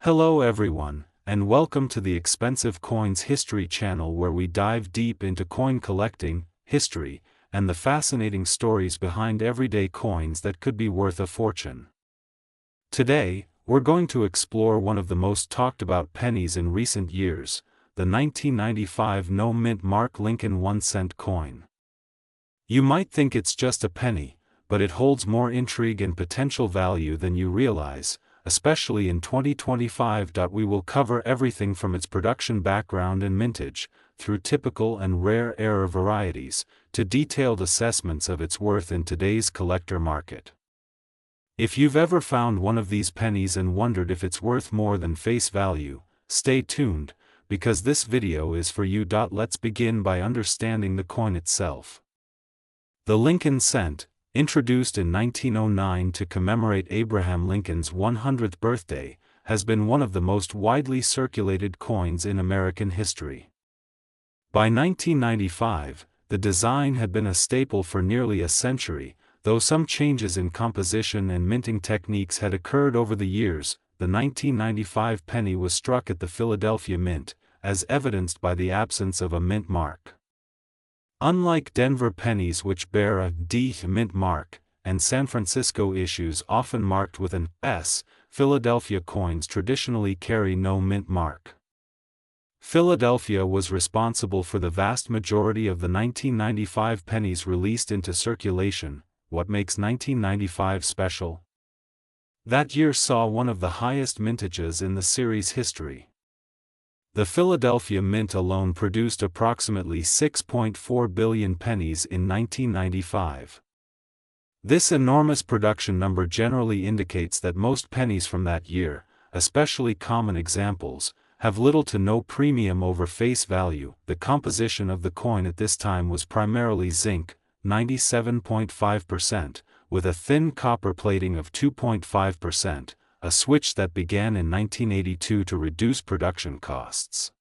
Hello everyone, and welcome to the Expensive Coins History channel where we dive deep into coin collecting, history, and the fascinating stories behind everyday coins that could be worth a fortune. Today, we're going to explore one of the most talked about pennies in recent years, the 1995 no-mint Mark Lincoln 1-cent coin. You might think it's just a penny, but it holds more intrigue and potential value than you realize, especially in 2025. We will cover everything from its production background and mintage, through typical and rare error varieties, to detailed assessments of its worth in today's collector market. If you've ever found one of these pennies and wondered if it's worth more than face value, stay tuned, because this video is for you. Let's begin by understanding the coin itself. The Lincoln cent, introduced in 1909 to commemorate Abraham Lincoln's 100th birthday, has been one of the most widely circulated coins in American history. By 1995, the design had been a staple for nearly a century, though some changes in composition and minting techniques had occurred over the years. The 1995 penny was struck at the Philadelphia Mint, as evidenced by the absence of a mint mark. Unlike Denver pennies, which bear a D mint mark, and San Francisco issues often marked with an S, Philadelphia coins traditionally carry no mint mark. Philadelphia was responsible for the vast majority of the 1995 pennies released into circulation. What makes 1995 special? That year saw one of the highest mintages in the series' history. The Philadelphia Mint alone produced approximately 6.4 billion pennies in 1995. This enormous production number generally indicates that most pennies from that year, especially common examples, have little to no premium over face value. The composition of the coin at this time was primarily zinc, 97.5%, with a thin copper plating of 2.5%. A switch that began in 1982 to reduce production costs.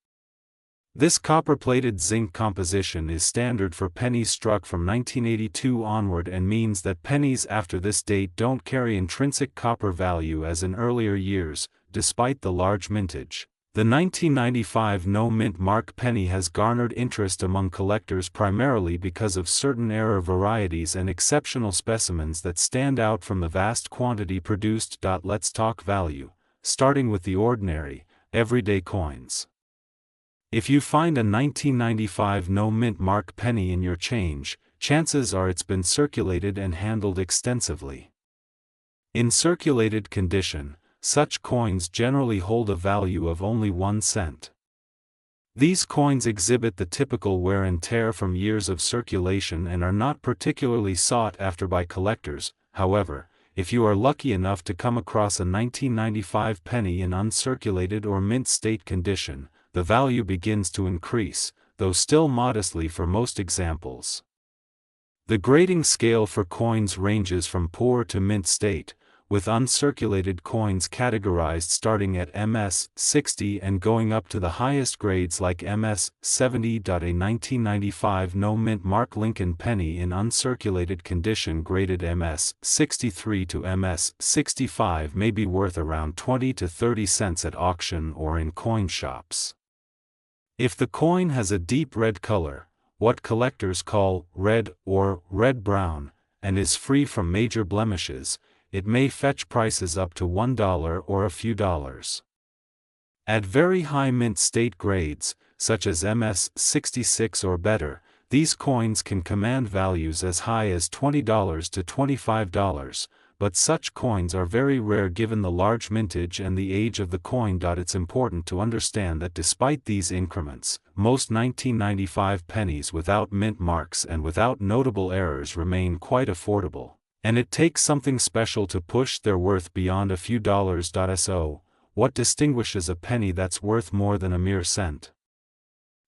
This copper-plated zinc composition is standard for pennies struck from 1982 onward and means that pennies after this date don't carry intrinsic copper value as in earlier years, despite the large mintage. The 1995 no-mint mark penny has garnered interest among collectors primarily because of certain error varieties and exceptional specimens that stand out from the vast quantity produced. Let's talk value, starting with the ordinary, everyday coins. If you find a 1995 no-mint mark penny in your change, chances are it's been circulated and handled extensively. In circulated condition, such coins generally hold a value of only 1 cent. These coins exhibit the typical wear and tear from years of circulation and are not particularly sought after by collectors. However, if you are lucky enough to come across a 1995 penny in uncirculated or mint state condition, the value begins to increase, though still modestly for most examples. The grading scale for coins ranges from poor to mint state, with uncirculated coins categorized starting at MS 60 and going up to the highest grades like MS 70. A 1995 no-mint Mark Lincoln penny in uncirculated condition graded MS 63 to MS 65 may be worth around 20 to 30 cents at auction or in coin shops. If the coin has a deep red color, what collectors call red or red-brown, and is free from major blemishes, it may fetch prices up to $1 or a few dollars. At very high mint state grades, such as MS 66 or better, these coins can command values as high as $20 to $25, but such coins are very rare given the large mintage and the age of the coin. It's important to understand that despite these increments, most 1995 pennies without mint marks and without notable errors remain quite affordable. And it takes something special to push their worth beyond a few dollars. So, what distinguishes a penny that's worth more than a mere cent?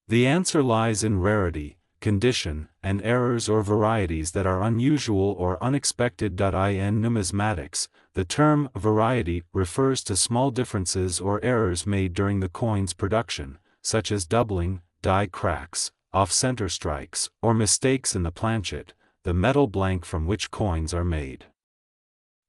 The answer lies in rarity, condition, and errors or varieties that are unusual or unexpected. In numismatics, the term variety refers to small differences or errors made during the coin's production, such as doubling, die cracks, off-center strikes, or mistakes in the planchet, the metal blank from which coins are made.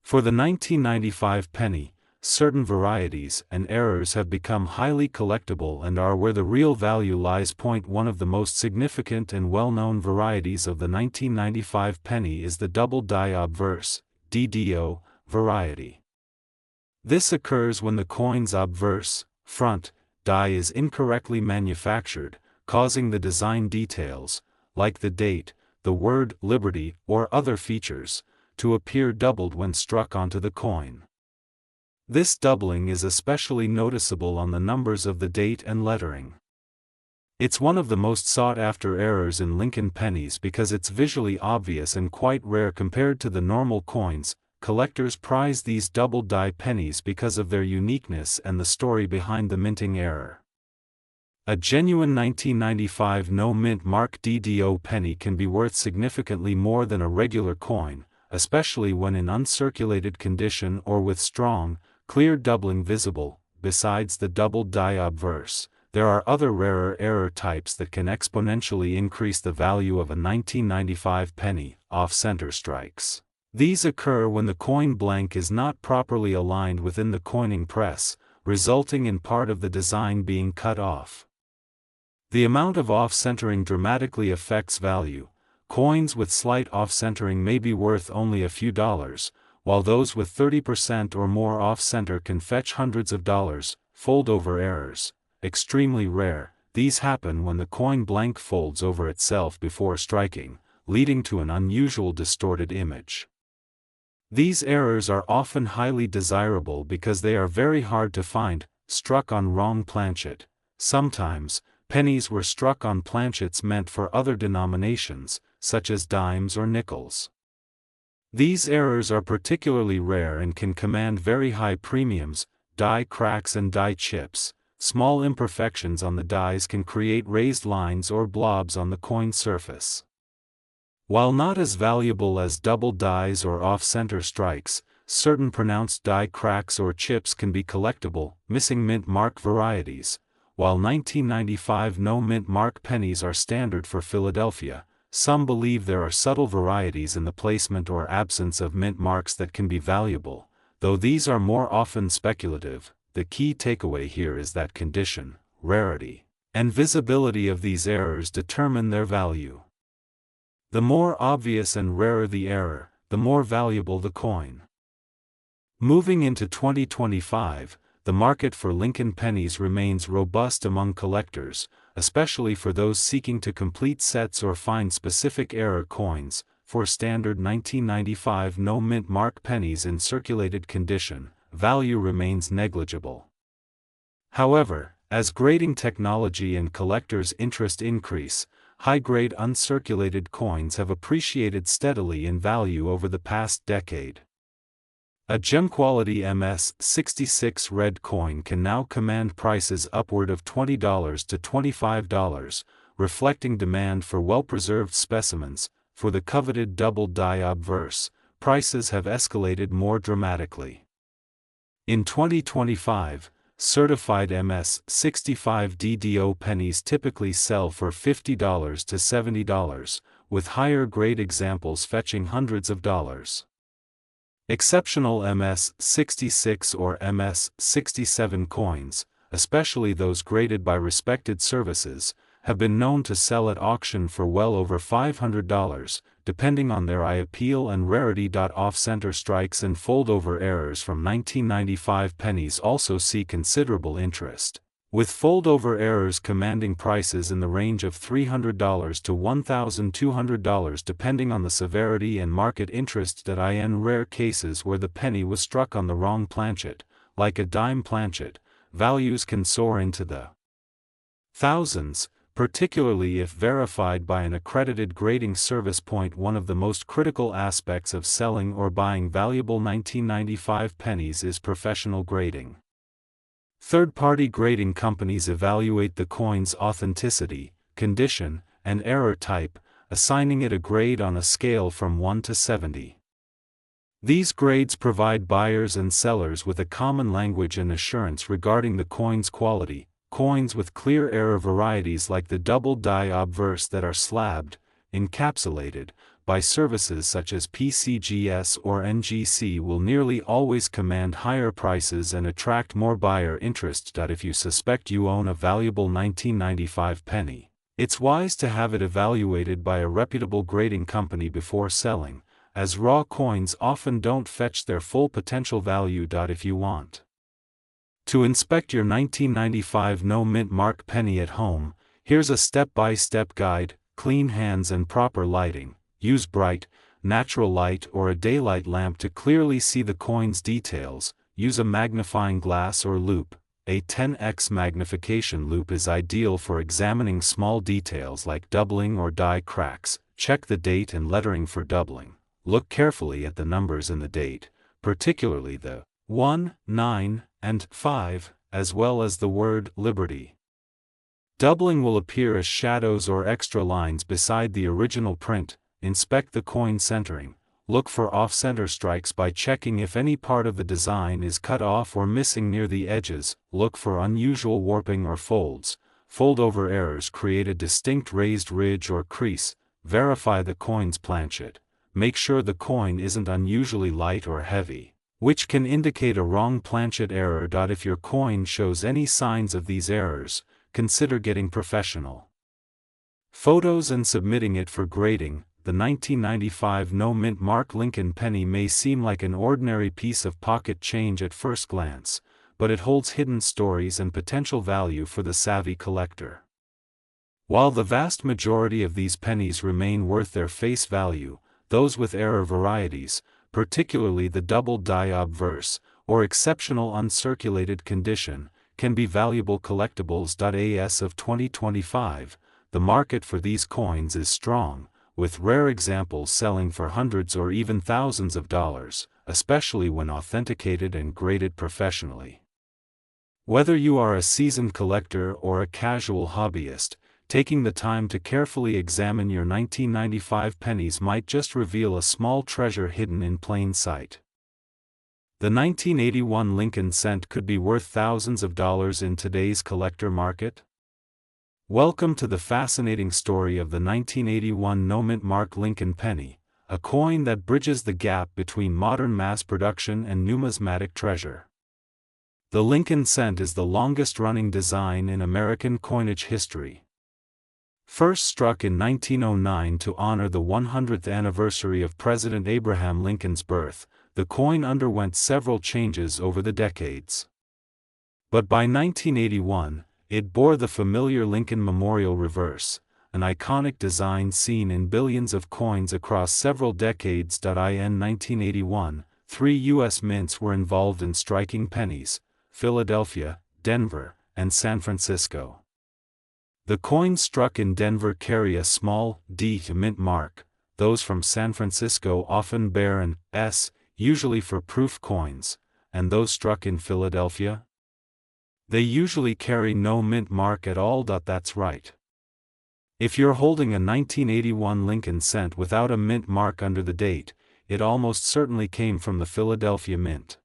For the 1995 penny, certain varieties and errors have become highly collectible and are where the real value lies. One of the most significant and well-known varieties of the 1995 penny is the double die obverse (DDO) variety. This occurs when the coin's obverse, front, die is incorrectly manufactured, causing the design details, like the date, the word Liberty, or other features, to appear doubled when struck onto the coin. This doubling is especially noticeable on the numbers of the date and lettering. It's one of the most sought-after errors in Lincoln pennies because it's visually obvious and quite rare compared to the normal coins. Collectors prize these double die pennies because of their uniqueness and the story behind the minting error. A genuine 1995 no-mint mark DDO penny can be worth significantly more than a regular coin, especially when in uncirculated condition or with strong, clear doubling visible. Besides the double die obverse, there are other rarer error types that can exponentially increase the value of a 1995 penny: off-center strikes. These occur when the coin blank is not properly aligned within the coining press, resulting in part of the design being cut off. The amount of off-centering dramatically affects value. Coins with slight off-centering may be worth only a few dollars, while those with 30% or more off-center can fetch hundreds of dollars. Fold-over errors, extremely rare. These happen when the coin blank folds over itself before striking, leading to an unusual distorted image. These errors are often highly desirable because they are very hard to find, struck on wrong planchet. Sometimes, pennies were struck on planchets meant for other denominations, such as dimes or nickels. These errors are particularly rare and can command very high premiums. Die cracks and die chips. Small imperfections on the dies can create raised lines or blobs on the coin surface. While not as valuable as double dies or off-center strikes, certain pronounced die cracks or chips can be collectible. Missing mint mark varieties. While 1995 no-mint mark pennies are standard for Philadelphia, some believe there are subtle varieties in the placement or absence of mint marks that can be valuable, though these are more often speculative. The key takeaway here is that condition, rarity, and visibility of these errors determine their value. The more obvious and rarer the error, the more valuable the coin. Moving into 2025, the market for Lincoln pennies remains robust among collectors, especially for those seeking to complete sets or find specific error coins. For standard 1995 no-mint mark pennies in circulated condition, value remains negligible. However, as grading technology and collectors' interest increase, high-grade uncirculated coins have appreciated steadily in value over the past decade. A gem-quality MS-66 red coin can now command prices upward of $20 to $25, reflecting demand for well-preserved specimens. For the coveted double die obverse, prices have escalated more dramatically. In 2025, certified MS-65 DDO pennies typically sell for $50 to $70, with higher-grade examples fetching hundreds of dollars. Exceptional MS-66 or MS-67 coins, especially those graded by respected services, have been known to sell at auction for well over $500, depending on their eye appeal and rarity. Off-center strikes and fold-over errors from 1995 pennies also see considerable interest, with fold-over errors commanding prices in the range of $300 to $1,200 depending on the severity and market interest. In rare cases where the penny was struck on the wrong planchet, like a dime planchet, values can soar into the thousands, particularly if verified by an accredited grading service. One of the most critical aspects of selling or buying valuable 1995 pennies is professional grading. Third-party grading companies evaluate the coin's authenticity, condition, and error type, assigning it a grade on a scale from 1 to 70. These grades provide buyers and sellers with a common language and assurance regarding the coin's quality. Coins with clear error varieties like the double die obverse that are slabbed, encapsulated, by services such as PCGS or NGC will nearly always command higher prices and attract more buyer interest. If you suspect you own a valuable 1995 penny, it's wise to have it evaluated by a reputable grading company before selling, as raw coins often don't fetch their full potential value. If you want to inspect your 1995 no-mint mark penny at home, here's a step-by-step guide: clean hands and proper lighting. Use bright, natural light or a daylight lamp to clearly see the coin's details. Use a magnifying glass or loupe. A 10x magnification loupe is ideal for examining small details like doubling or die cracks. Check the date and lettering for doubling. Look carefully at the numbers in the date, particularly the 1, 9, and 5, as well as the word Liberty. Doubling will appear as shadows or extra lines beside the original print. Inspect the coin centering. Look for off-center strikes by checking if any part of the design is cut off or missing near the edges. Look for unusual warping or folds. Fold-over errors create a distinct raised ridge or crease. Verify the coin's planchet. Make sure the coin isn't unusually light or heavy, which can indicate a wrong planchet error. If your coin shows any signs of these errors, consider getting professional photos and submitting it for grading. The 1995 no-mint mark Lincoln penny may seem like an ordinary piece of pocket change at first glance, but it holds hidden stories and potential value for the savvy collector. While the vast majority of these pennies remain worth their face value, those with error varieties, particularly the double die obverse, or exceptional uncirculated condition, can be valuable collectibles. As of 2025, the market for these coins is strong, with rare examples selling for hundreds or even thousands of dollars, especially when authenticated and graded professionally. Whether you are a seasoned collector or a casual hobbyist, taking the time to carefully examine your 1995 pennies might just reveal a small treasure hidden in plain sight. The 1981 Lincoln cent could be worth thousands of dollars in today's collector market. Welcome to the fascinating story of the 1981 no-mint mark Lincoln penny, a coin that bridges the gap between modern mass production and numismatic treasure. The Lincoln cent is the longest-running design in American coinage history. First struck in 1909 to honor the 100th anniversary of President Abraham Lincoln's birth, the coin underwent several changes over the decades. But by 1981, it bore the familiar Lincoln Memorial reverse, an iconic design seen in billions of coins across several decades. In 1981, 3 U.S. mints were involved in striking pennies: Philadelphia, Denver, and San Francisco. The coins struck in Denver carry a small D mint mark. Those from San Francisco often bear an S, usually for proof coins, and those struck in Philadelphia? They usually carry no mint mark at all. That's right. If you're holding a 1981 Lincoln cent without a mint mark under the date, it almost certainly came from the Philadelphia Mint.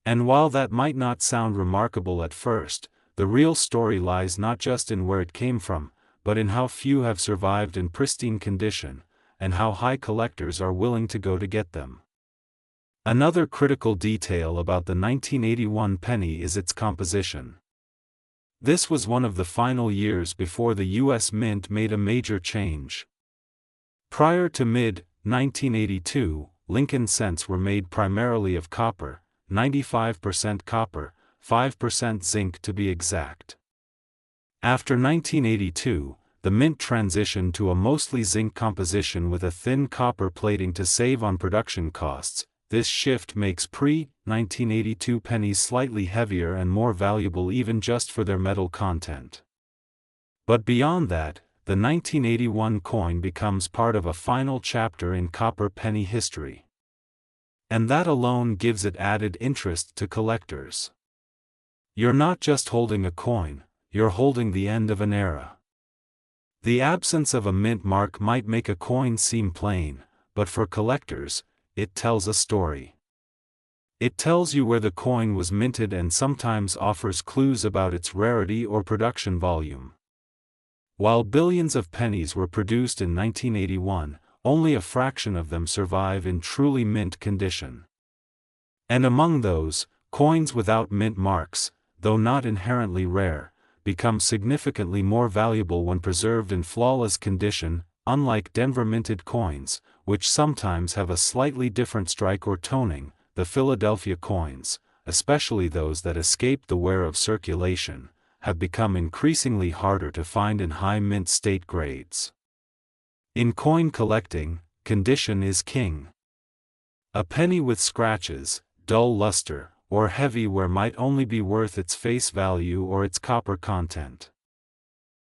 And while that might not sound remarkable at first, the real story lies not just in where it came from, but in how few have survived in pristine condition, and how high collectors are willing to go to get them. Another critical detail about the 1981 penny is its composition. This was one of the final years before the U.S. Mint made a major change. Prior to mid-1982, Lincoln cents were made primarily of copper, 95% copper, 5% zinc to be exact. After 1982, the Mint transitioned to a mostly zinc composition with a thin copper plating to save on production costs. This shift makes pre-1982 pennies slightly heavier and more valuable even just for their metal content. But beyond that, the 1981 coin becomes part of a final chapter in copper penny history. And that alone gives it added interest to collectors. You're not just holding a coin, you're holding the end of an era. The absence of a mint mark might make a coin seem plain, but for collectors, it tells a story. It tells you where the coin was minted and sometimes offers clues about its rarity or production volume. While billions of pennies were produced in 1981, only a fraction of them survive in truly mint condition. And among those, coins without mint marks, though not inherently rare, become significantly more valuable when preserved in flawless condition, unlike Denver minted coins, which sometimes have a slightly different strike or toning. The Philadelphia coins, especially those that escape the wear of circulation, have become increasingly harder to find in high mint state grades. In coin collecting, condition is king. A penny with scratches, dull luster, or heavy wear might only be worth its face value or its copper content.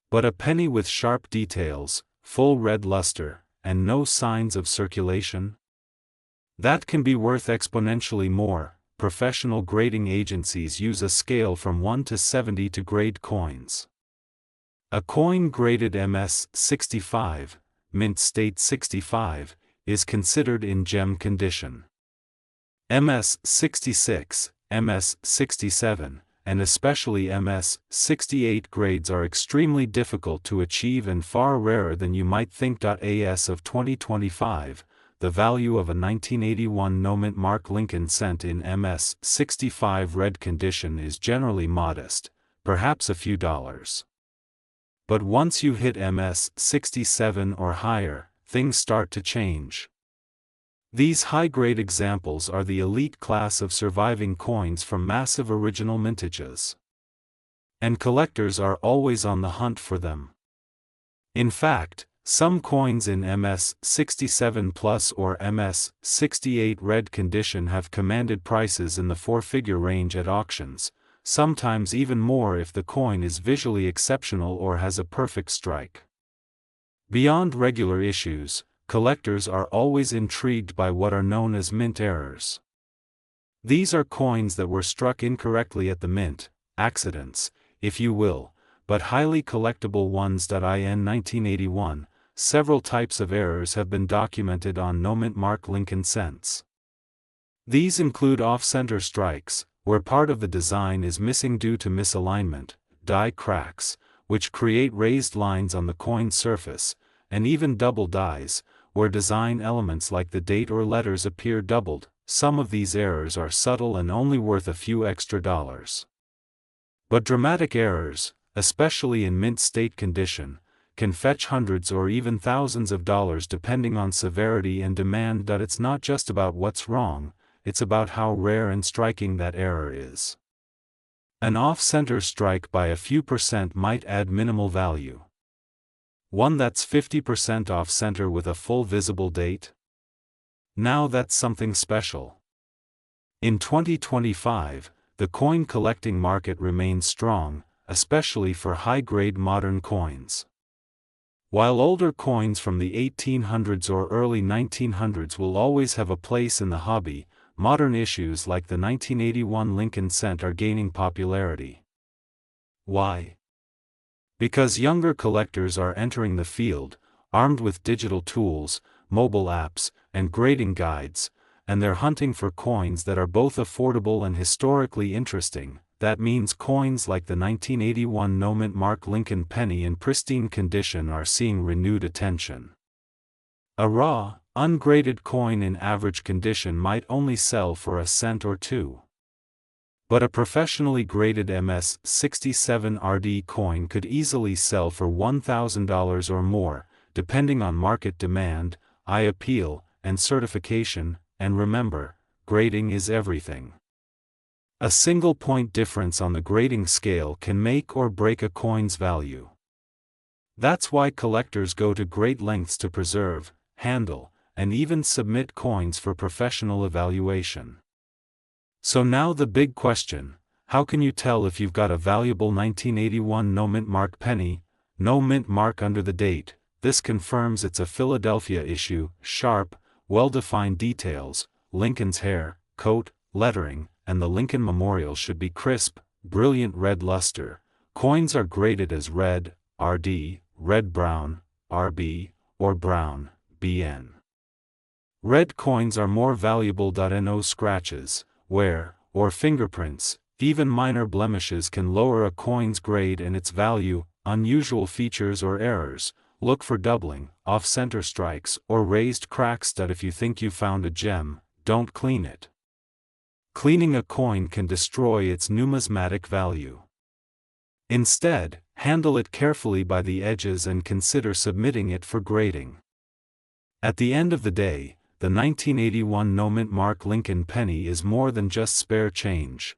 But a penny with sharp details, full red luster, and no signs of circulation? That can be worth exponentially more. Professional grading agencies use a scale from 1 to 70 to grade coins. A coin graded MS-65, mint state 65, is considered in gem condition. MS-66, MS-67, and especially MS-68 grades are extremely difficult to achieve and far rarer than you might think. As of 2025, the value of a 1981 no-mint mark Lincoln cent in MS-65 red condition is generally modest, perhaps a few dollars. But once you hit MS-67 or higher, things start to change. These high-grade examples are the elite class of surviving coins from massive original mintages. And collectors are always on the hunt for them. In fact, some coins in MS-67 Plus or MS-68 red condition have commanded prices in the four-figure range at auctions, sometimes even more if the coin is visually exceptional or has a perfect strike. Beyond regular issues, collectors are always intrigued by what are known as mint errors. These are coins that were struck incorrectly at the mint, accidents, if you will, but highly collectible ones. In 1981, several types of errors have been documented on no-mint mark Lincoln cents. These include off-center strikes, where part of the design is missing due to misalignment, die cracks, which create raised lines on the coin surface, and even double dies, where design elements like the date or letters appear doubled. Some of these errors are subtle and only worth a few extra dollars. But dramatic errors, especially in mint state condition, can fetch hundreds or even thousands of dollars depending on severity and demand. It's not just about what's wrong, it's about how rare and striking that error is. An off-center strike by a few percent might add minimal value. One that's 50% off-center with a full visible date? Now that's something special. In 2025, the coin collecting market remains strong, especially for high-grade modern coins. While older coins from the 1800s or early 1900s will always have a place in the hobby, modern issues like the 1981 Lincoln cent are gaining popularity. Why? Because younger collectors are entering the field, armed with digital tools, mobile apps, and grading guides, and they're hunting for coins that are both affordable and historically interesting. That means coins like the 1981 no-mint mark Lincoln penny in pristine condition are seeing renewed attention. A raw, ungraded coin in average condition might only sell for a cent or two. But a professionally graded MS-67 RD coin could easily sell for $1,000 or more, depending on market demand, eye appeal, and certification. And remember, grading is everything. A single point difference on the grading scale can make or break a coin's value. That's why collectors go to great lengths to preserve, handle, and even submit coins for professional evaluation. So now the big question: how can you tell if you've got a valuable 1981 no-mint mark penny? No mint mark under the date. This confirms it's a Philadelphia issue. Sharp, well-defined details, Lincoln's hair, coat, lettering, and the Lincoln Memorial should be crisp, brilliant red luster. Coins are graded as red, RD, red-brown, RB, or brown, BN. Red coins are more valuable. No scratches, wear, or fingerprints, even minor blemishes can lower a coin's grade and its value. unusual features or errors. Look for doubling, off-center strikes, or raised cracks. If you think you found a gem, don't clean it. Cleaning a coin can destroy its numismatic value. Instead, handle it carefully by the edges and consider submitting it for grading. At the end of the day, the 1981 no-mint mark Lincoln penny is more than just spare change.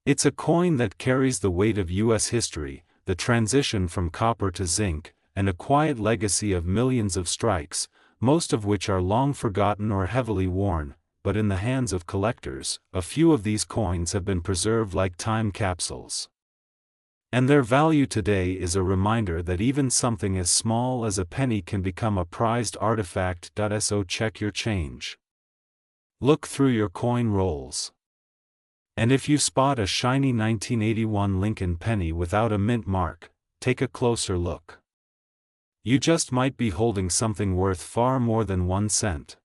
It's a coin that carries the weight of U.S. history, the transition from copper to zinc, and a quiet legacy of millions of strikes, most of which are long forgotten or heavily worn, but in the hands of collectors, a few of these coins have been preserved like time capsules. And their value today is a reminder that even something as small as a penny can become a prized artifact. So check your change. Look through your coin rolls. And if you spot a shiny 1981 Lincoln penny without a mint mark, take a closer look. You just might be holding something worth far more than 1 cent.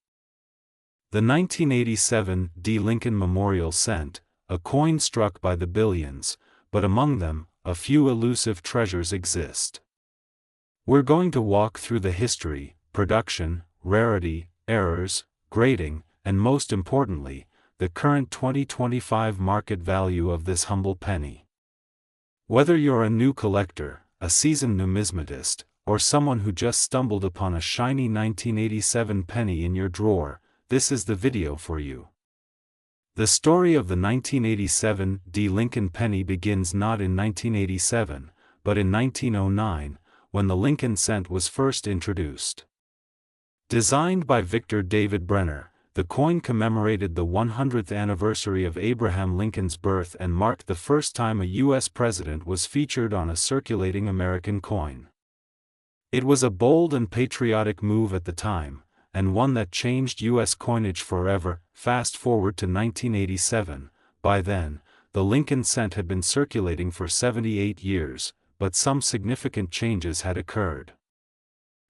The 1987 D. Lincoln Memorial Cent, a coin struck by the billions, but among them, a few elusive treasures exist. We're going to walk through the history, production, rarity, errors, grading, and most importantly, the current 2025 market value of this humble penny. Whether you're a new collector, a seasoned numismatist, or someone who just stumbled upon a shiny 1987 penny in your drawer, this is the video for you. The story of the 1987 D. Lincoln penny begins not in 1987, but in 1909, when the Lincoln cent was first introduced. Designed by Victor David Brenner, the coin commemorated the 100th anniversary of Abraham Lincoln's birth and marked the first time a U.S. president was featured on a circulating American coin. It was a bold and patriotic move at the time, and one that changed U.S. coinage forever. Fast forward to 1987, by then, the Lincoln cent had been circulating for 78 years, but some significant changes had occurred.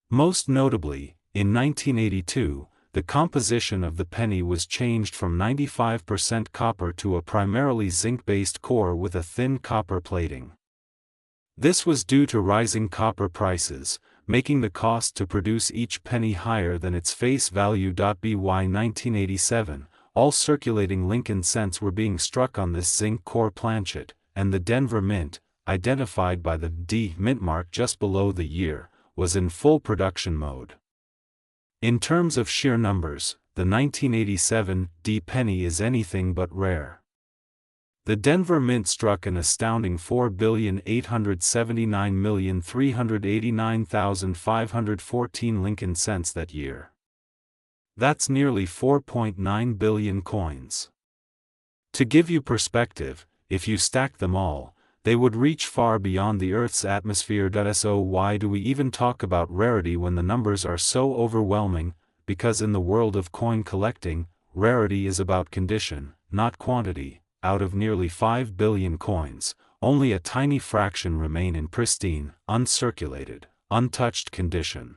Most notably, in 1982, the composition of the penny was changed from 95% copper to a primarily zinc-based core with a thin copper plating. This was due to rising copper prices, making the cost to produce each penny higher than its face value. By 1987, all circulating Lincoln cents were being struck on this zinc core planchet, and the Denver Mint, identified by the D mint mark just below the year, was in full production mode. In terms of sheer numbers, the 1987 D penny is anything but rare. The Denver Mint struck an astounding 4,879,389,514 Lincoln cents that year. That's nearly 4.9 billion coins. To give you perspective, if you stack them all, they would reach far beyond the Earth's atmosphere. So why do we even talk about rarity when the numbers are so overwhelming? Because in the world of coin collecting, rarity is about condition, not quantity. Out of nearly 5 billion coins, only a tiny fraction remain in pristine, uncirculated, untouched condition.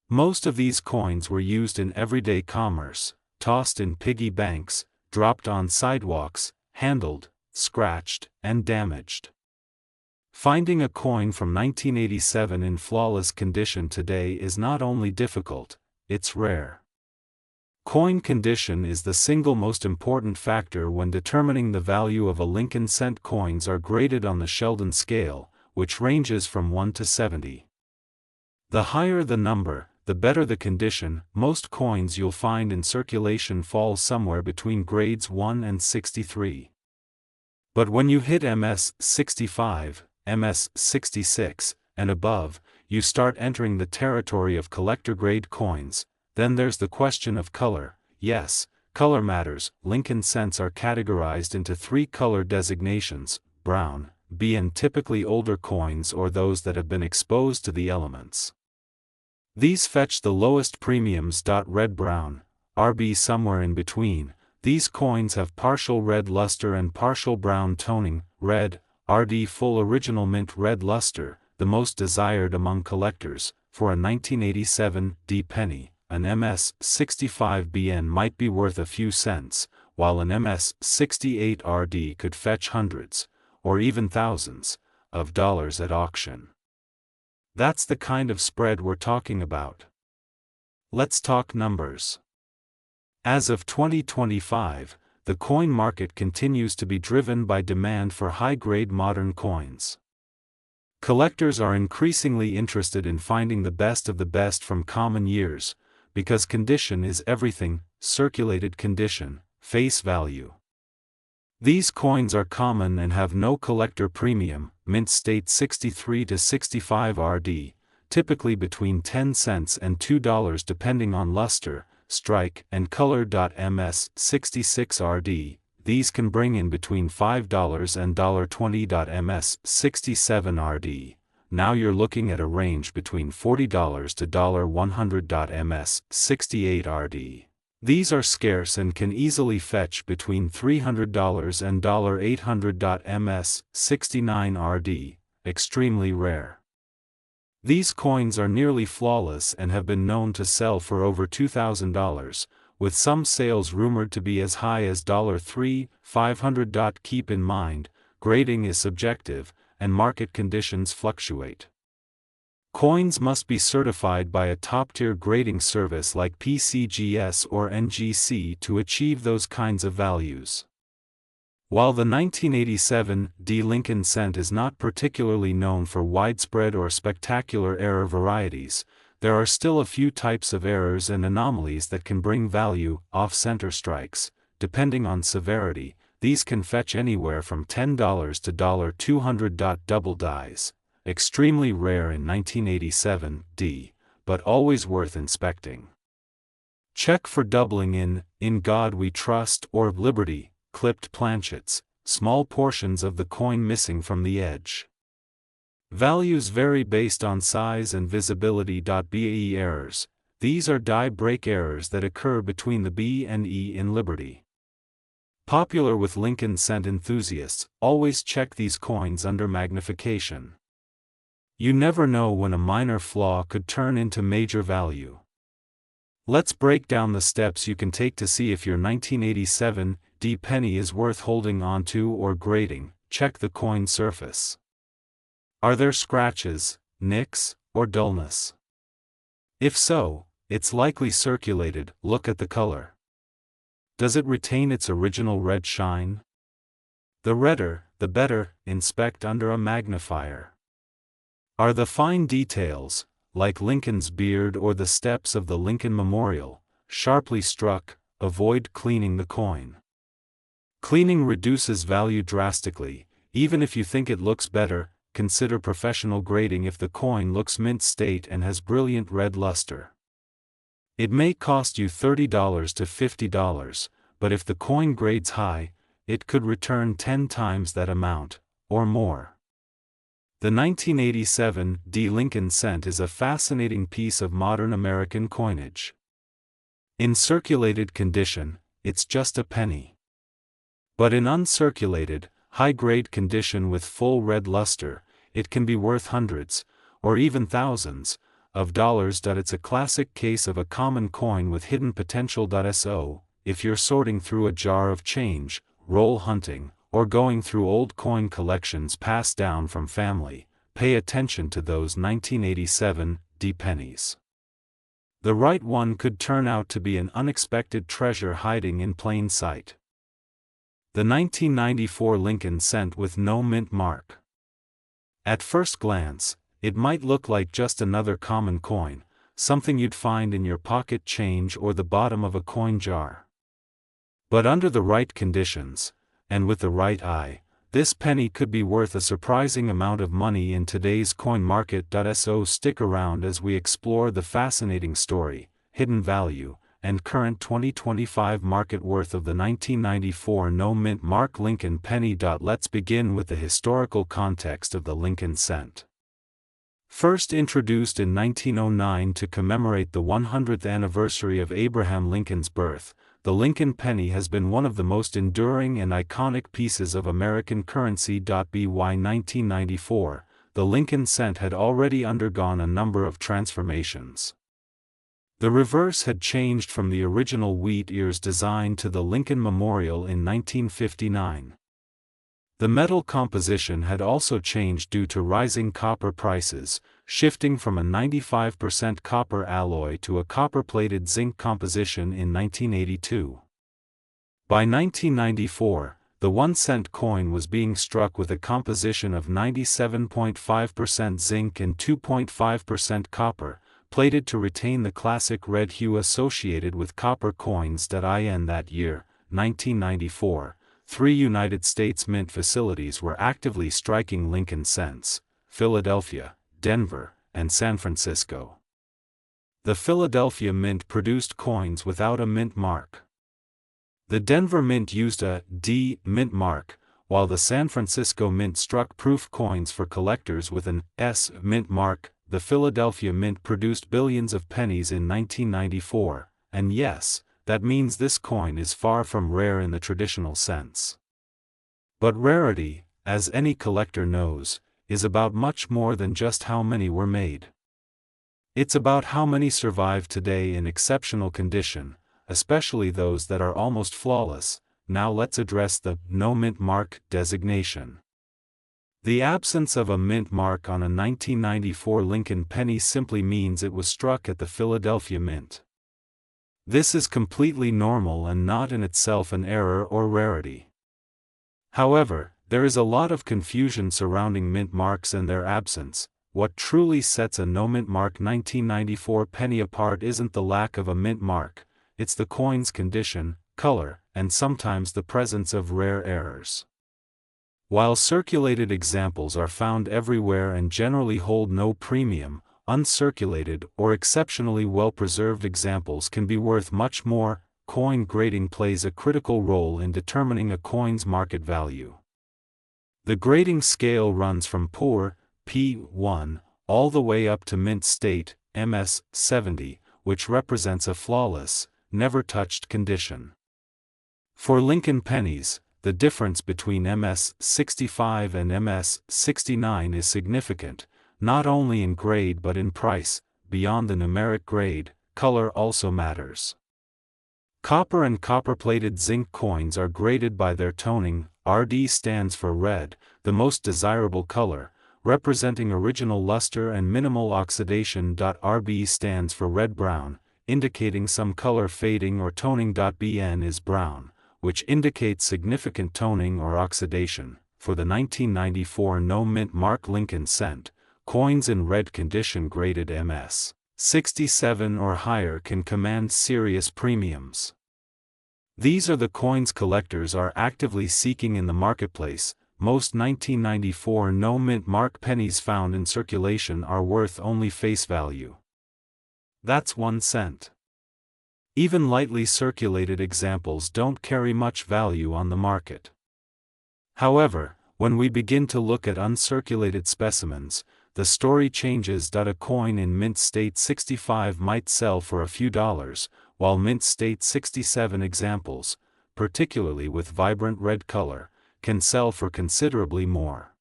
Most of these coins were used in everyday commerce, tossed in piggy banks, dropped on sidewalks, handled, scratched, and damaged. Finding a coin from 1987 in flawless condition today is not only difficult, it's rare. Coin condition is the single most important factor when determining the value of a Lincoln cent. Coins are graded on the Sheldon scale, which ranges from 1 to 70. The higher the number, the better the condition. Most coins you'll find in circulation fall somewhere between grades 1 and 63. But when you hit MS 65, MS 66, and above, you start entering the territory of collector-grade coins. Then there's the question of color. Yes, color matters. Lincoln cents are categorized into 3 color designations: brown, B, and typically older coins or those that have been exposed to the elements. These fetch the lowest premiums. Red-brown, RB somewhere in between. These coins have partial red luster and partial brown toning. Red, RD, full original mint red luster, the most desired among collectors. For a 1987 D penny, an MS 65 BN might be worth a few cents, while an MS 68 RD could fetch hundreds, or even thousands. of dollars at auction. That's the kind of spread we're talking about. Let's talk numbers. As of 2025, the coin market continues to be driven by demand for high-grade modern coins. Collectors are increasingly interested in finding the best of the best from common years, because condition is everything, circulated condition, face value. These coins are common and have no collector premium, mint state 63 to 65 RD, typically between 10 cents and $2 depending on luster, strike, and color. Ms 66 RD, these can bring in between $5 and $20. Ms 67 RD, now you're looking at a range between $40 to $100. Ms 68 RD. These are scarce and can easily fetch between $300 and $800. Ms 69 RD, extremely rare. These coins are nearly flawless and have been known to sell for over $2,000, with some sales rumored to be as high as $3,500. Keep in mind, grading is subjective, and market conditions fluctuate. Coins must be certified by a top-tier grading service like PCGS or NGC to achieve those kinds of values. While the 1987 D Lincoln cent is not particularly known for widespread or spectacular error varieties, there are still a few types of errors and anomalies that can bring value, off-center strikes, depending on severity. These can fetch anywhere from $10 to $200. Double dies, extremely rare in 1987 D, but always worth inspecting. Check for doubling in God We Trust or Liberty, clipped planchets, small portions of the coin missing from the edge. Values vary based on size and visibility. BAE errors, these are die break errors that occur between the B and E in Liberty. Popular with Lincoln cent enthusiasts, always check these coins under magnification. You never know when a minor flaw could turn into major value. Let's break down the steps you can take to see if your 1987 D penny is worth holding onto or grading. Check the coin surface. Are there scratches, nicks, or dullness? If so, it's likely circulated. Look at the color. Does it retain its original red shine? The redder, the better. Inspect under a magnifier. Are the fine details, like Lincoln's beard or the steps of the Lincoln Memorial, sharply struck? Avoid cleaning the coin. Cleaning reduces value drastically. Even if you think it looks better, consider professional grading if the coin looks mint state and has brilliant red luster. It may cost you $30 to $50, but if the coin grades high, it could return 10 times that amount, or more. The 1987 D Lincoln cent is a fascinating piece of modern American coinage. In circulated condition, it's just a penny. But in uncirculated, high-grade condition with full red luster, it can be worth hundreds, or even thousands, of dollars. It's a classic case of a common coin with hidden potential. So, if you're sorting through a jar of change, roll hunting, or going through old coin collections passed down from family, pay attention to those 1987 D pennies. The right one could turn out to be an unexpected treasure hiding in plain sight. The 1994 Lincoln cent with no mint mark. At first glance, it might look like just another common coin, something you'd find in your pocket change or the bottom of a coin jar. But under the right conditions, and with the right eye, this penny could be worth a surprising amount of money in today's coin market. So stick around as we explore the fascinating story, hidden value, and current 2025 market worth of the 1994 no-mint mark Lincoln penny. Let's begin with the historical context of the Lincoln cent. First introduced in 1909 to commemorate the 100th anniversary of Abraham Lincoln's birth, the Lincoln penny has been one of the most enduring and iconic pieces of American currency. By 1994, the Lincoln cent had already undergone a number of transformations. The reverse had changed from the original wheat ears design to the Lincoln Memorial in 1959. The metal composition had also changed due to rising copper prices, shifting from a 95% copper alloy to a copper-plated zinc composition in 1982. By 1994, the 1-cent coin was being struck with a composition of 97.5% zinc and 2.5% copper, plated to retain the classic red hue associated with copper coins. In that year, 1994, 3 United States Mint facilities were actively striking Lincoln cents: Philadelphia, Denver, and San Francisco. The Philadelphia Mint produced coins without a mint mark. The Denver Mint used a D mint mark, while the San Francisco Mint struck proof coins for collectors with an S mint mark. The Philadelphia Mint produced billions of pennies in 1994, and yes, that means this coin is far from rare in the traditional sense. But rarity, as any collector knows, is about much more than just how many were made. It's about how many survive today in exceptional condition, especially those that are almost flawless. Now let's address the no mint mark designation. The absence of a mint mark on a 1994 Lincoln penny simply means it was struck at the Philadelphia Mint. This is completely normal and not in itself an error or rarity. However, there is a lot of confusion surrounding mint marks and their absence. What truly sets a no mint mark 1994 penny apart isn't the lack of a mint mark, it's the coin's condition, color, and sometimes the presence of rare errors. While circulated examples are found everywhere and generally hold no premium, uncirculated or exceptionally well-preserved examples can be worth much more. Coin grading plays a critical role in determining a coin's market value. The grading scale runs from poor, P1, all the way up to mint state, MS 70, which represents a flawless, never-touched condition. For Lincoln pennies, the difference between MS 65 and MS 69 is significant, not only in grade but in price. Beyond the numeric grade, color also matters. Copper and copper-plated zinc coins are graded by their toning. RD stands for red, the most desirable color, representing original luster and minimal oxidation. RB stands for red-brown, indicating some color fading or toning. BN is brown, which indicates significant toning or oxidation. For the 1994 no mint mark Lincoln cent, coins in red condition graded MS 67 or higher can command serious premiums. These are the coins collectors are actively seeking in the marketplace. Most 1994 no mint mark pennies found in circulation are worth only face value. That's 1 cent. Even lightly circulated examples don't carry much value on the market. However, when we begin to look at uncirculated specimens, the story changes. A coin in mint state 65 might sell for a few dollars, while mint state 67 examples, particularly with vibrant red color, can sell for considerably more.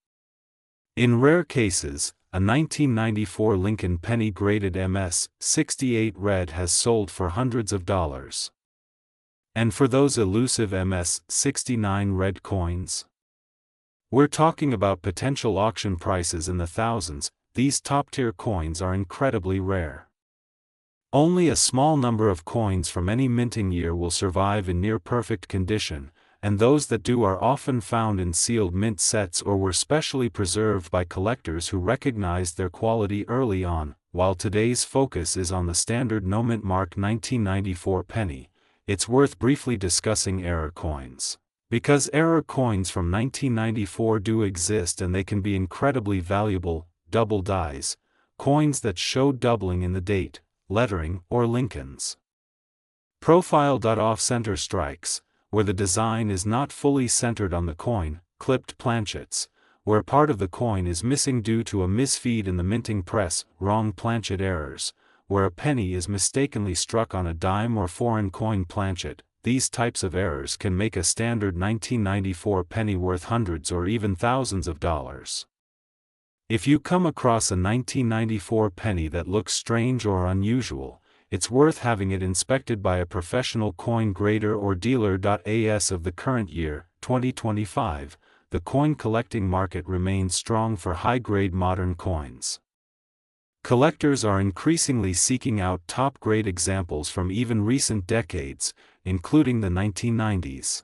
In rare cases, a 1994 Lincoln penny graded MS 68 red has sold for hundreds of dollars. And for those elusive MS 69 red coins? We're talking about potential auction prices in the thousands. These top-tier coins are incredibly rare. Only a small number of coins from any minting year will survive in near-perfect condition, and those that do are often found in sealed mint sets or were specially preserved by collectors who recognized their quality early on. While today's focus is on the standard no mint mark 1994 penny, it's worth briefly discussing error coins. Because error coins from 1994 do exist and they can be incredibly valuable. Double dies, coins that show doubling in the date, lettering, or Lincolns. Profile. Off-center strikes, where the design is not fully centered on the coin. Clipped planchets, where part of the coin is missing due to a misfeed in the minting press. Wrong planchet errors, where a penny is mistakenly struck on a dime or foreign coin planchet. These types of errors can make a standard 1994 penny worth hundreds or even thousands of dollars. If you come across a 1994 penny that looks strange or unusual, it's worth having it inspected by a professional coin grader or dealer. As of the current year, 2025, the coin collecting market remains strong for high-grade modern coins. Collectors are increasingly seeking out top-grade examples from even recent decades, including the 1990s.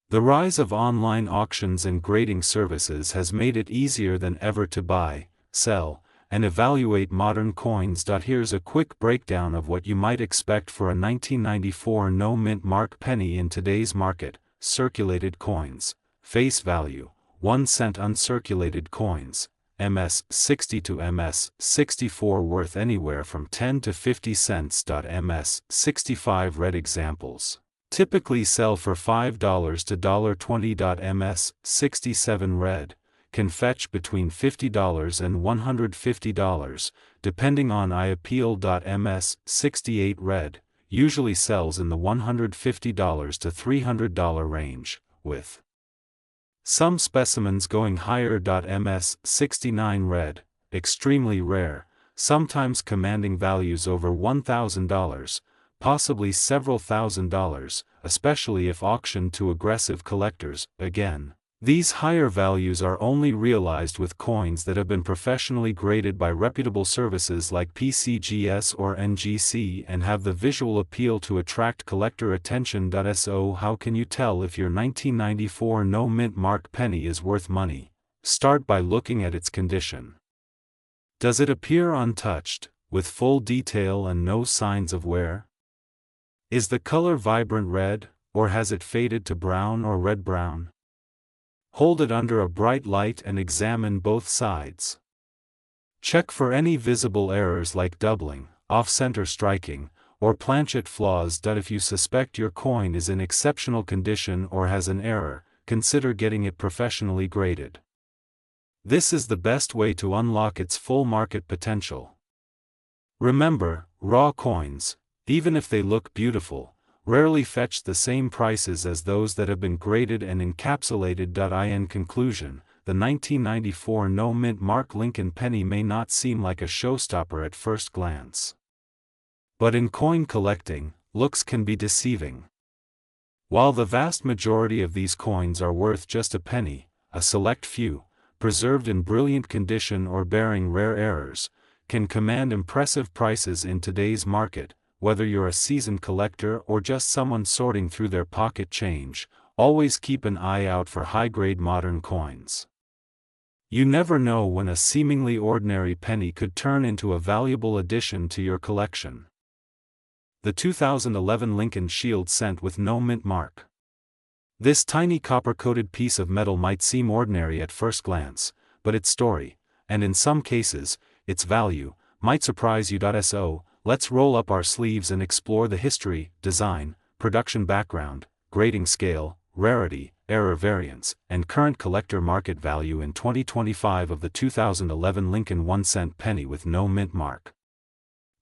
The rise of online auctions and grading services has made it easier than ever to buy, sell, and evaluate modern coins. Here's a quick breakdown of what you might expect for a 1994 no-mint mark penny in today's market. Circulated coins. Face value, 1 cent. Uncirculated coins, MS60 to MS64, worth anywhere from 10 to 50 cents. MS65 red examples typically sell for $5 to $20. MS67 red can fetch between $50 and $150, depending on I appeal. MS68 red usually sells in the $150 to $300 range, with some specimens going higher. MS69 red, extremely rare, sometimes commanding values over $1,000, possibly several $1,000s, especially if auctioned to aggressive collectors. Again, these higher values are only realized with coins that have been professionally graded by reputable services like PCGS or NGC and have the visual appeal to attract collector attention. So how can you tell if your 1994 no-mint mark penny is worth money? Start by looking at its condition. Does it appear untouched, with full detail and no signs of wear? Is the color vibrant red, or has it faded to brown or red-brown? Hold it under a bright light and examine both sides. Check for any visible errors like doubling, off-center striking, or planchet flaws. If you suspect your coin is in exceptional condition or has an error, consider getting it professionally graded. This is the best way to unlock its full market potential. Remember, raw coins, even if they look beautiful, rarely fetch the same prices as those that have been graded and encapsulated. In conclusion, the 1994 no-mint mark Lincoln penny may not seem like a showstopper at first glance. But in coin collecting, looks can be deceiving. While the vast majority of these coins are worth just a penny, a select few, preserved in brilliant condition or bearing rare errors, can command impressive prices in today's market. Whether you're a seasoned collector or just someone sorting through their pocket change, always keep an eye out for high-grade modern coins. You never know when a seemingly ordinary penny could turn into a valuable addition to your collection. The 2011 Lincoln Shield cent with no mint mark. This tiny copper-coated piece of metal might seem ordinary at first glance, but its story, and in some cases, its value, might surprise you. So, let's roll up our sleeves and explore the history, design, production background, grading scale, rarity, error variance, and current collector market value in 2025 of the 2011 Lincoln 1-cent penny with no mint mark.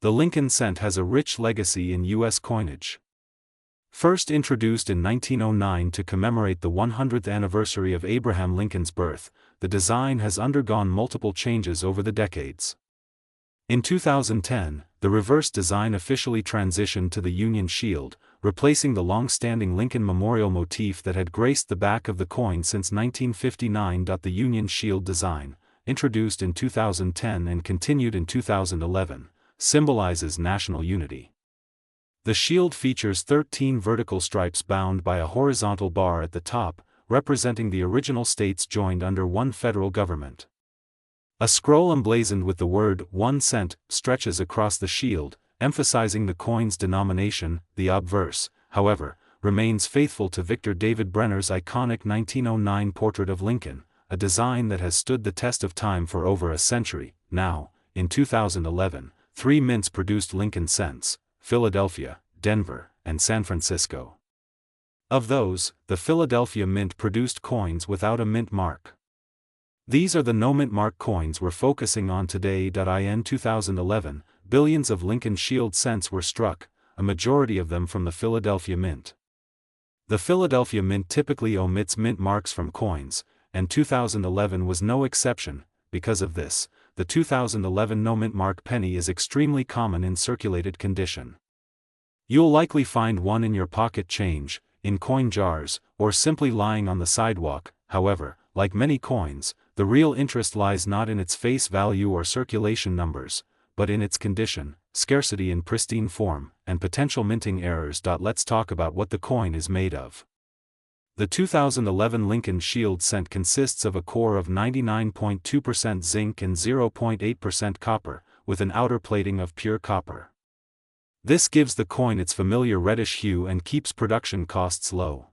The Lincoln cent has a rich legacy in U.S. coinage. First introduced in 1909 to commemorate the 100th anniversary of Abraham Lincoln's birth, the design has undergone multiple changes over the decades. In 2010, the reverse design officially transitioned to the Union Shield, replacing the long-standing Lincoln Memorial motif that had graced the back of the coin since 1959. The Union Shield design, introduced in 2010 and continued in 2011, symbolizes national unity. The shield features 13 vertical stripes bound by a horizontal bar at the top, representing the original states joined under one federal government. A scroll emblazoned with the word 1 cent stretches across the shield, emphasizing the coin's denomination. The obverse, however, remains faithful to Victor David Brenner's iconic 1909 portrait of Lincoln, a design that has stood the test of time for over a century. Now, in 2011, 3 mints produced Lincoln cents: Philadelphia, Denver, and San Francisco. Of those, the Philadelphia Mint produced coins without a mint mark. These are the no-mint mark coins we're focusing on today. In 2011, billions of Lincoln Shield cents were struck, a majority of them from the Philadelphia Mint. The Philadelphia Mint typically omits mint marks from coins, and 2011 was no exception. Because of this, the 2011 no-mint mark penny is extremely common in circulated condition. You'll likely find one in your pocket change, in coin jars, or simply lying on the sidewalk. However, like many coins, the real interest lies not in its face value or circulation numbers, but in its condition, scarcity in pristine form, and potential minting errors. Let's talk about what the coin is made of. The 2011 Lincoln Shield cent consists of a core of 99.2% zinc and 0.8% copper, with an outer plating of pure copper. This gives the coin its familiar reddish hue and keeps production costs low.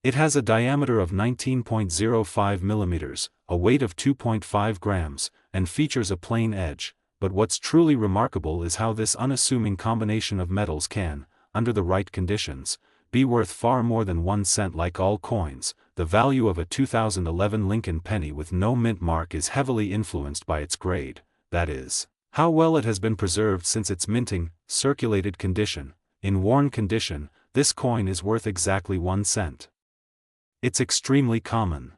It has a diameter of 19.05 millimeters, a weight of 2.5 grams, and features a plain edge, but what's truly remarkable is how this unassuming combination of metals can, under the right conditions, be worth far more than 1 cent. Like all coins, the value of a 2011 Lincoln penny with no mint mark is heavily influenced by its grade, that is, how well it has been preserved since its minting. Circulated condition: in worn condition, this coin is worth exactly 1 cent. It's extremely common.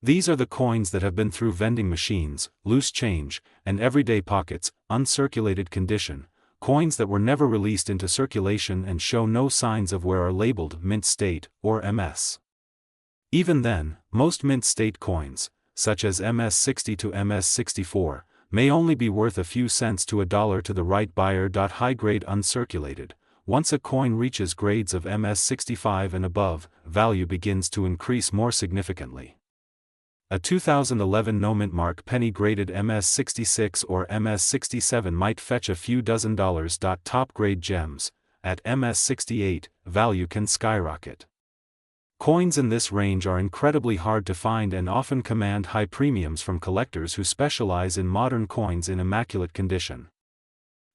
These are the coins that have been through vending machines, loose change, and everyday pockets. Uncirculated condition: coins that were never released into circulation and show no signs of wear are labeled mint state, or MS. Even then, most mint state coins, such as MS-60 to MS-64, may only be worth a few cents to $1 to the right buyer. High-grade uncirculated: once a coin reaches grades of MS-65 and above, value begins to increase more significantly. A 2011 no-mint mark penny graded MS-66 or MS-67 might fetch a few dozen dollars. Top-grade gems, at MS-68, value can skyrocket. Coins in this range are incredibly hard to find and often command high premiums from collectors who specialize in modern coins in immaculate condition.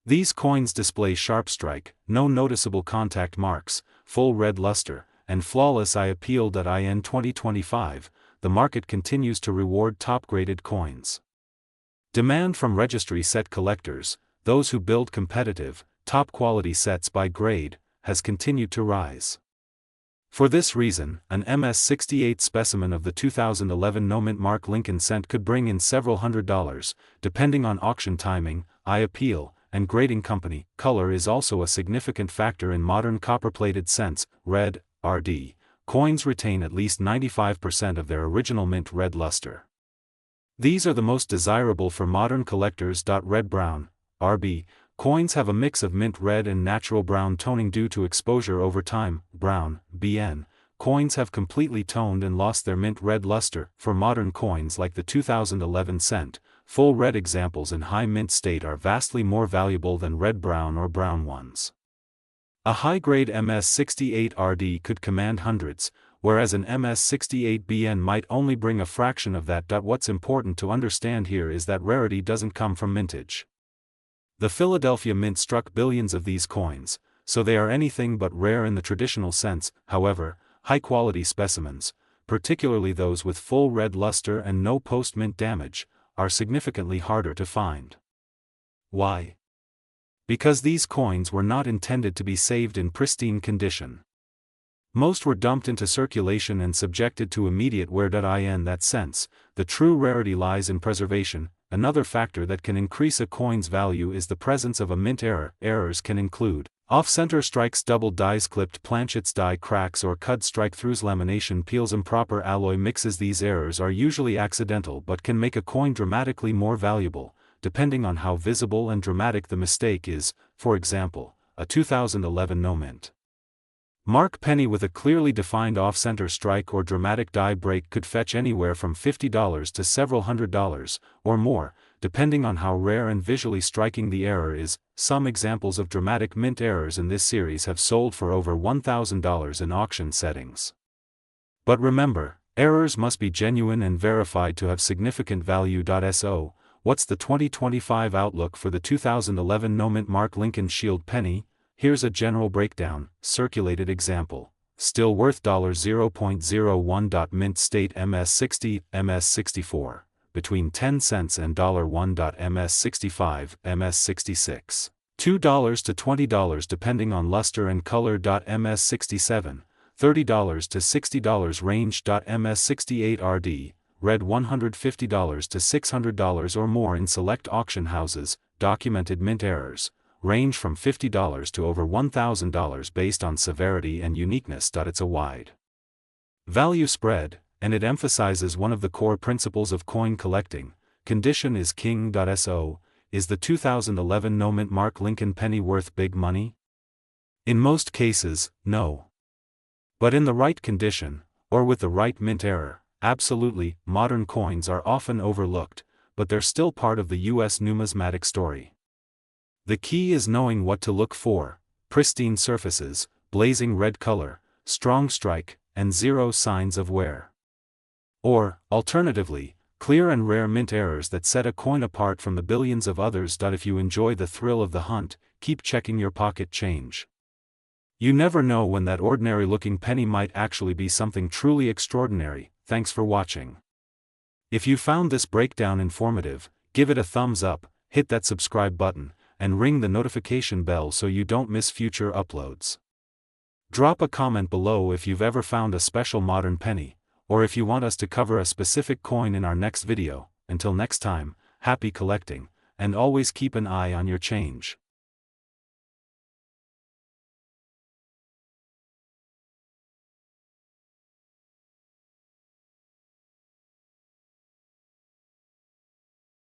These coins display sharp strike, no noticeable contact marks, full red luster, and flawless eye appeal. In 2025, the market continues to reward top-graded coins. Demand from registry set collectors, those who build competitive, top-quality sets by grade, has continued to rise. For this reason, an MS-68 specimen of the 2011 no-mint mark Lincoln cent could bring in several $100s, depending on auction timing, eye appeal, and grading company. Color is also a significant factor in modern copper-plated cents. Red, RD, coins retain at least 95% of their original mint red luster. These are the most desirable for modern collectors. Red-brown, RB, coins have a mix of mint red and natural brown toning due to exposure over time. Brown, BN, coins have completely toned and lost their mint red luster. For modern coins like the 2011 cent, full red examples in high mint state are vastly more valuable than red-brown or brown ones. A high-grade MS-68 RD could command hundreds, whereas an MS-68 BN might only bring a fraction of that. What's important to understand here is that rarity doesn't come from mintage. The Philadelphia Mint struck billions of these coins, so they are anything but rare in the traditional sense. However, high-quality specimens, particularly those with full red luster and no post-mint damage, are significantly harder to find. Why? Because these coins were not intended to be saved in pristine condition. Most were dumped into circulation and subjected to immediate wear. In that sense, the true rarity lies in preservation. Another factor that can increase a coin's value is the presence of a mint error. Errors can include off-center strikes, double dies, clipped planchets, die cracks or cut strike-throughs, lamination peels, improper alloy mixes. These errors are usually accidental but can make a coin dramatically more valuable, depending on how visible and dramatic the mistake is. For example, a 2011 no-mint mark penny with a clearly defined off-center strike or dramatic die break could fetch anywhere from $50 to several $100s, or more, depending on how rare and visually striking the error is. Some examples of dramatic mint errors in this series have sold for over $1,000 in auction settings. But remember, errors must be genuine and verified to have significant value. So, what's the 2025 outlook for the 2011 no-mint mark Lincoln Shield penny? Here's a general breakdown. Circulated example: still worth $0.01. Mint state MS-60, MS-64, between 10 cents and $1. MS-65, MS-66, $2 to $20 depending on luster and color. MS-67, $30 to $60 range. MS-68 RD, red $150 to $600 or more in select auction houses. Documented mint errors range from $50 to over $1,000 based on severity and uniqueness. It's a wide value spread, and it emphasizes one of the core principles of coin collecting: condition is king. So, is the 2011 no-mint Mark Lincoln penny worth big money? In most cases, no. But in the right condition, or with the right mint error, absolutely. Modern coins are often overlooked, but they're still part of the US numismatic story. The key is knowing what to look for: pristine surfaces, blazing red color, strong strike, and zero signs of wear. Or, alternatively, clear and rare mint errors that set a coin apart from the billions of others. If you enjoy the thrill of the hunt, keep checking your pocket change. You never know when that ordinary-looking penny might actually be something truly extraordinary. Thanks for watching. If you found this breakdown informative, give it a thumbs up, hit that subscribe button, and ring the notification bell so you don't miss future uploads. Drop a comment below if you've ever found a special modern penny, or if you want us to cover a specific coin in our next video. Until next time, happy collecting, and always keep an eye on your change.